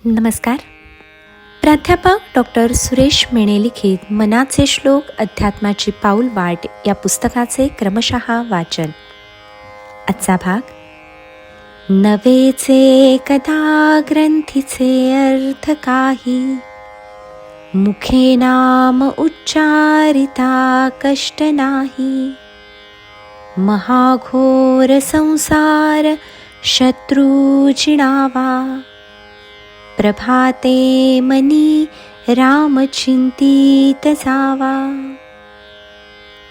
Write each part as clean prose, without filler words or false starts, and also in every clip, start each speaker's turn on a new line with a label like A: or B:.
A: नमस्कार. प्राध्यापक डॉक्टर सुरेश मेणे लिखित मनाचे श्लोक अध्यात्माची पाऊल वाट या पुस्तकाचे क्रमशः वाचन. आजचा भाग. नवेचे कदा ग्रंथीचे अर्थ काही, मुखे नाम उच्चारिता कष्ट नाही. महाघोर संसार शत्रू जिणावा, प्रभाते मनी राम चिंतित जावा.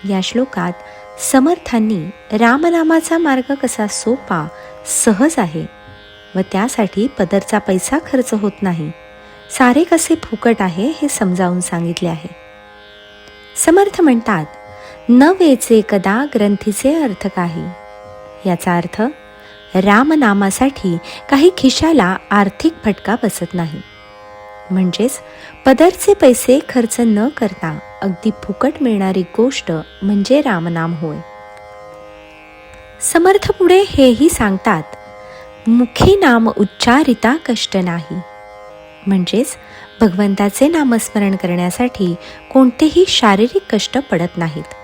A: या श्लोकात समर्थांनी रामनामाचा मार्ग कसा सोपा सहज आहे व त्यासाठी पदरचा पैसा खर्च होत नाही, सारे कसे फुकट आहे हे समजावून सांगितले आहे. समर्थ म्हणतात, न वेचे कदा ग्रंथीचे अर्थ काही. याचा अर्थ रामनामासाठी काही खिशाला आर्थिक फटका बसत नाही. म्हणजेच पदरचे पैसे खर्च न करता अगदी फुकट मिळणारी गोष्ट म्हणजे रामनाम होय. समर्थ पुढे हेही सांगतात, मुखी नाम उच्चारिता कष्ट नाही. म्हणजेच भगवंताचे नामस्मरण करण्यासाठी कोणतेही शारीरिक कष्ट पडत नाहीत.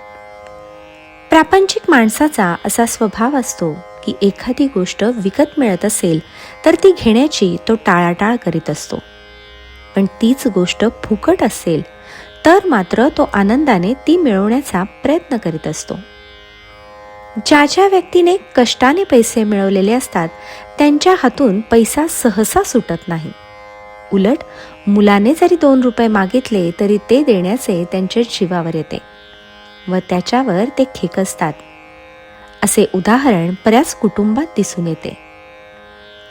A: प्रापंचिक माणसाचा असा स्वभाव असतो की एखादी गोष्ट विकत मिळत असेल तर ती घेण्याची तो टाळाटाळ करीत असतो, पण तीच गोष्ट फुकट असेल तर मात्र तो आनंदाने ती मिळवण्याचा प्रयत्न करीत असतो. ज्या व्यक्तीने कष्टाने पैसे मिळवलेले असतात त्यांच्या हातून पैसा सहसा सुटत नाही. उलट मुलाने जरी 2 रुपये मागितले तरी ते देण्याचे त्यांच्या जीवावर येते व त्याच्यावर ते खेकसतात. असे उदाहरण बऱ्याच कुटुंबात दिसून येते.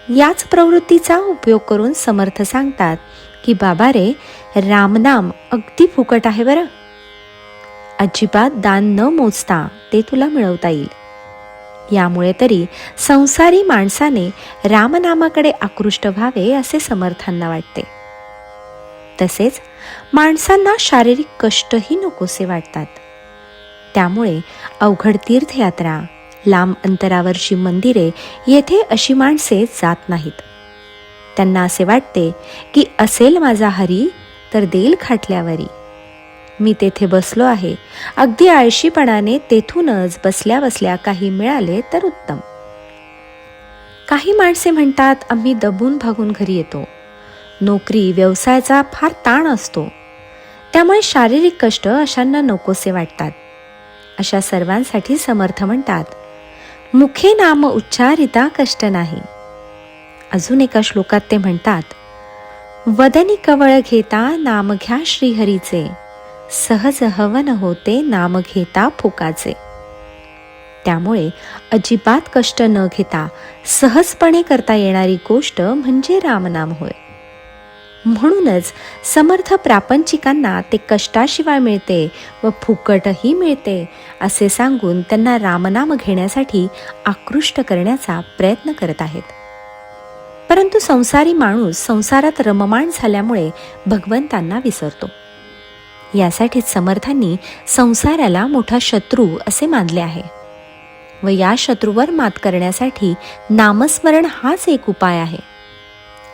A: याच प्रवृत्तीचा उपयोग करून समर्थ सांगतात की बाबा रे, रामनाम अगदी फुकट आहे बरं. अजिबात दान न मोजता ते तुला मिळवता येईल. यामुळे तरी संसारी माणसाने रामनामाकडे आकृष्ट व्हावे असे समर्थांना वाटते. तसेच माणसांना शारीरिक कष्टही नकोसे वाटतात. त्यामुळे अवघड तीर्थयात्रा, लांब अंतरावरची मंदिरे येथे अशी माणसे जात नाहीत. त्यांना असे वाटते की असेल माझा हरी तर देईल खाटल्यावरी. मी तेथे बसलो आहे, अगदी आळशीपणाने तेथूनच बसल्या बसल्या काही मिळाले तर उत्तम. काही माणसे म्हणतात, आम्ही दबून भागून घरी येतो. नोकरी व्यवसायाचा फार ताण असतो, त्यामुळे शारीरिक कष्ट अशांना नकोसे वाटतात. अशा सर्वांसाठी समर्थ म्हणतात, मुखे नाम उच्चारिता कष्ट नाही. अजून एका श्लोकात ते म्हणतात, वदनी कवळ घेता नाम घ्या श्रीहरीचे, सहज हवन होते नाम घेता फुकाचे. त्यामुळे अजिबात कष्ट न घेता सहजपणे करता येणारी गोष्ट म्हणजे रामनाम होय. म्हणूनच समर्थ प्रापंचिकांना ते कष्टाशिवाय मिळते व फुकटही मिळते असे सांगून त्यांना रामनाम घेण्यासाठी आकृष्ट करण्याचा प्रयत्न करत आहेत. परंतु संसारी माणूस संसारात रममाण झाल्यामुळे भगवंतांना विसरतो. यासाठीच समर्थांनी संसाराला मोठा शत्रू असे मानले आहे व या शत्रूवर मात करण्यासाठी नामस्मरण हाच एक उपाय आहे.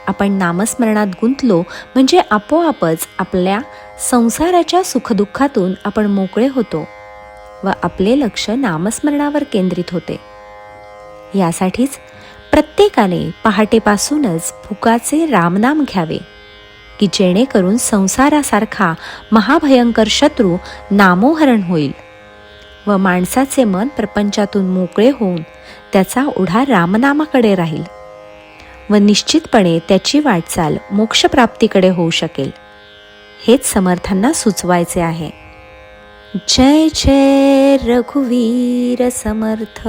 A: आपण नामस्मरणात गुंतलो म्हणजे आपोआपच आपल्या संसाराच्या सुखदुःखातून आपण मोकळे होतो व आपले लक्ष नामस्मरणावर केंद्रित होते. यासाठीच प्रत्येकाने पहाटेपासूनच फुकाचे रामनाम घ्यावे की जेणेकरून संसारासारखा महाभयंकर शत्रू नामोहरण होईल व माणसाचे मन प्रपंचातून मोकळे होऊन त्याचा ओढा रामनामाकडे राहील व निश्चितपणे त्याची वाटचाल मोक्षप्राप्तीकडे होऊ शकेल. हेच समर्थांना सुचवायचे आहे. जय जय रघुवीर समर्थ.